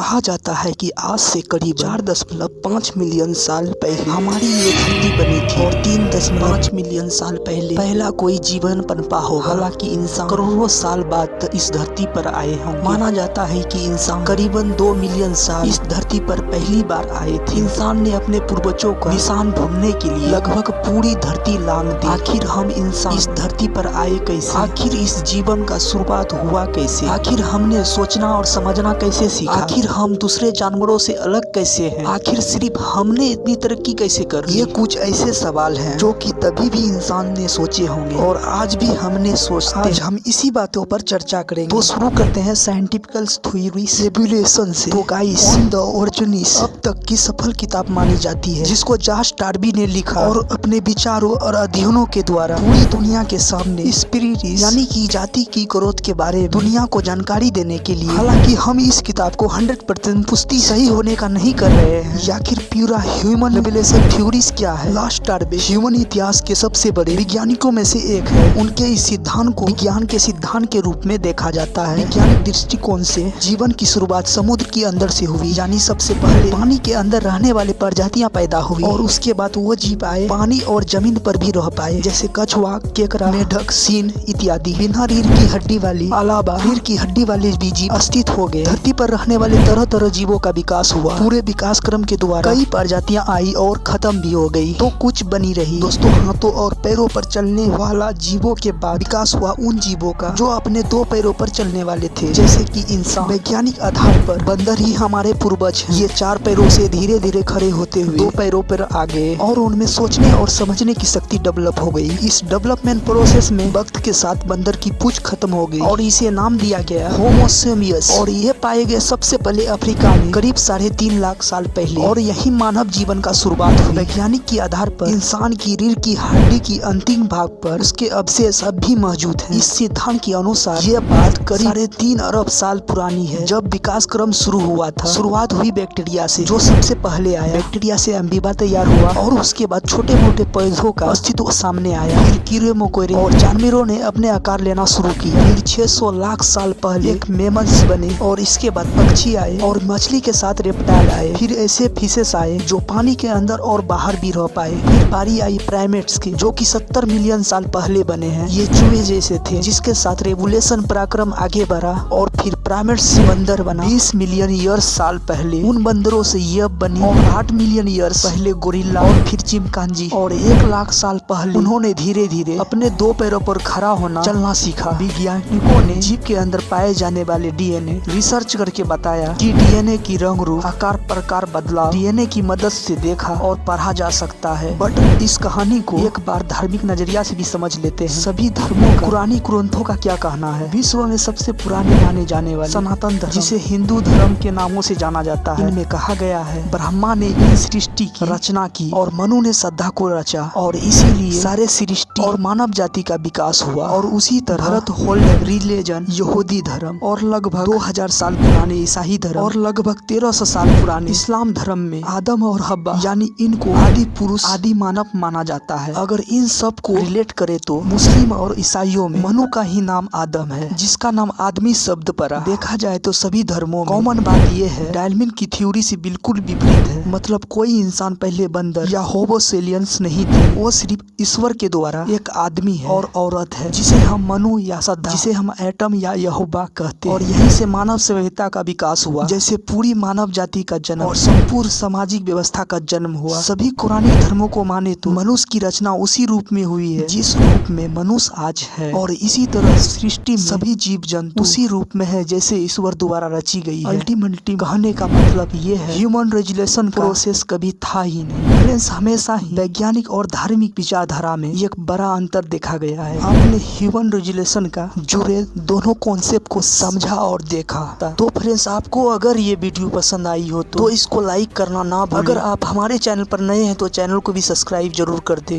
कहा जाता है कि आज से करीब 4.5 मिलियन साल पहले हमारी ये धरती बनी थी और 3.5 मिलियन साल पहले पहला कोई जीवन पनपा होगा। हालांकि इंसान करोड़ों साल बाद इस धरती पर आए होंगे। माना जाता है कि इंसान करीबन 2 मिलियन साल इस धरती पर पहली बार आए थे। इंसान ने अपने पूर्वजों का निशान ढूंढने के लिए लगभग पूरी धरती लांग दी। आखिर हम इंसान इस धरती पर आए कैसे? आखिर इस जीवन का शुरुआत हुआ कैसे? आखिर हमने सोचना और समझना कैसे सीखा? आखिर हम दूसरे जानवरों से अलग कैसे हैं? आखिर सिर्फ हमने इतनी तरक्की कैसे कर ली? ये कुछ ऐसे सवाल हैं जो कि तभी भी इंसान ने सोचे होंगे और आज भी हमने सोचते। आज हम इसी बातों पर चर्चा करेंगे। तो शुरू करते हैं साइंटिफिकल थ्योरी एवोल्यूशन से। तो गाइस, द ओरिजिन्स अब तक की सफल किताब मानी जाती है जिसको चार्ल्स डार्विन ने लिखा और अपने विचारों और अध्ययनों के द्वारा पूरी दुनिया के सामने स्पीशीज यानी कि जाति की ग्रोथ के बारे में दुनिया को जानकारी देने के लिए। हालांकि हम इस किताब को 100% पुष्टि सही होने का नहीं कर रहे हैं। आखिर पूरा ह्यूमन एवोल्यूशन थ्योरीज क्या है? चार्ल्स डार्विन ह्यूमन इतिहास के सबसे बड़े वैज्ञानिकों में से एक है। उनके इस सिद्धांत को विज्ञान के सिद्धांत के रूप में देखा जाता है। वैज्ञानिक दृष्टिकोण से जीवन की शुरुआत समुद्र के अंदर से हुई, यानी सबसे पहले पानी के अंदर रहने वाले प्रजातियां पैदा हुई और उसके बाद वो जीव आए पानी और जमीन पर भी रह पाए, जैसे कछुआ, केकड़ा, मेढक, सीन इत्यादि। बिना रीढ़ की हड्डी वाली अलावा रीढ़ की हड्डी वाले भी जीव अस्तित्व हो गए। धरती पर रहने वाले तरह तरह जीवों का विकास हुआ। पूरे विकास क्रम के द्वारा कई प्रजातियां आई और खत्म भी हो गई, तो कुछ बनी रही। दोस्तों, हाथों और पैरों पर चलने वाला जीवों के बाद विकास हुआ उन जीवों का जो अपने 2 पैरों पर चलने वाले थे, जैसे कि इंसान। वैज्ञानिक आधार पर बंदर ही हमारे पूर्वज हैं। ये 4 पैरों से धीरे धीरे खड़े होते हुए 2 पैरों पर आ गए और उनमें सोचने और समझने की शक्ति डेवलप हो गई। इस डेवलपमेंट प्रोसेस में वक्त के साथ बंदर की पूंछ खत्म हो गई और इसे नाम दिया गया होमो सेपियंस और ये पाए गए सबसे पहले अफ्रीका में करीब 3.5 लाख साल पहले और यही मानव जीवन का शुरुआत हुई। वैज्ञानिक के आधार पर इंसान की रीढ़ की हड्डी की अंतिम भाग पर उसके अवशेष अब भी मौजूद हैं। इस सिद्धांत के अनुसार यह बात करीब 3.5 अरब साल पुरानी है, जब विकास क्रम शुरू हुआ था। शुरुआत हुई बैक्टीरिया से, जो सबसे पहले आया। बैक्टीरिया से अमीबा तैयार हुआ और उसके बाद छोटे मोटे पौधों का अस्तित्व सामने आया। फिर कीड़े मकोड़े और जानवरों ने अपने आकार लेना शुरू किया। फिर 600 लाख साल पहले एक मेमल्स बने और इसके बाद पक्षी आए और मछली के साथ रेप्टाइल आए। फिर ऐसे फिशेस आए जो पानी के अंदर और बाहर भी रह पाए। फिर बारी आई प्राइमेट्स की, जो कि 70 मिलियन साल पहले बने हैं। ये चूहे जैसे थे, जिसके साथ रेवोल्यूशन पराक्रम आगे बढ़ा और फिर प्राइमेट्स से बंदर बना। 20 मिलियन ईयर्स साल पहले उन बंदरों से ये बनी और 8 मिलियन ईयर्स पहले गोरिल्ला और फिर चिंपांजी और 1 लाख साल पहले उन्होंने धीरे धीरे अपने 2 पैरों पर खड़ा होना चलना सीखा। वैज्ञानिकों ने जीव के अंदर पाए जाने वाले डीएनए रिसर्च करके बताया कि डीएनए की रंग रूप आकार प्रकार बदलाव डीएनए की मदद से देखा और पढ़ा जा सकता है। बट इस कहानी को एक बार धार्मिक नजरिया से भी समझ लेते हैं। सभी धर्मों का पुरानी ग्रंथों का क्या कहना है? विश्व में सबसे पुराने माने जाने वाले सनातन धर्म, जिसे हिंदू धर्म के नामों से जाना जाता है, इनमें कहा गया है ब्रह्मा ने इस सृष्टि की रचना की और मनु ने श्रद्धा को रचा और इसीलिए सारे सृष्टि और मानव जाति का विकास हुआ। और उसी तरह भारत होल्ड रिलीजन यहूदी धर्म और लगभग 2000 साल पुराने ईसाई धर्म और लगभग 1300 साल पुराने इस्लाम धर्म में आदम और हव्वा यानी इनको आदि पुरुष आदि मानव माना जाता है। अगर इन सब को रिलेट करे तो मुस्लिम और ईसाइयों में मनु का ही नाम आदम है, जिसका नाम आदमी शब्द पर देखा जाए तो सभी धर्मों में कॉमन बात यह है, डार्विन की थ्योरी से बिल्कुल विपरीत है। मतलब कोई इंसान पहले बंदर या होमो सेपियंस नहीं थे, वो सिर्फ ईश्वर के द्वारा एक आदमी है और औरत है, जिसे हम मनु या श्रद्धा, जिसे हम एटम या यहोवा कहते हैं। और यहीं से मानव सभ्यता का विकास हुआ, जैसे पूरी मानव जाति का जन्म और संपूर्ण सामाजिक व्यवस्था का जन्म हुआ। सभी पुराने धर्मों को माने तो मनुष्य की रचना उसी रूप में हुई है जिस रूप में मनुष्य आज है, और इसी तरह सृष्टि में सभी जीव जंतु उसी रूप में है जैसे ईश्वर द्वारा रची गई है। अल्टीमेटली कहने का मतलब ये है, ह्यूमन रिवोल्यूशन प्रोसेस कभी था ही नहीं। फ्रेंड्स, हमेशा ही वैज्ञानिक और धार्मिक विचारधारा में एक बड़ा अंतर देखा गया है। आपने ह्यूमन रिवोल्यूशन का जुड़े दोनों कॉन्सेप्ट को समझा और देखा। तो फ्रेंड्स, आपको अगर ये वीडियो पसंद आई हो तो इसको लाइक करना ना भूलें। अगर आप हमारे चैनल पर नए हैं तो चैनल को भी सब्सक्राइब जरूर कर दे।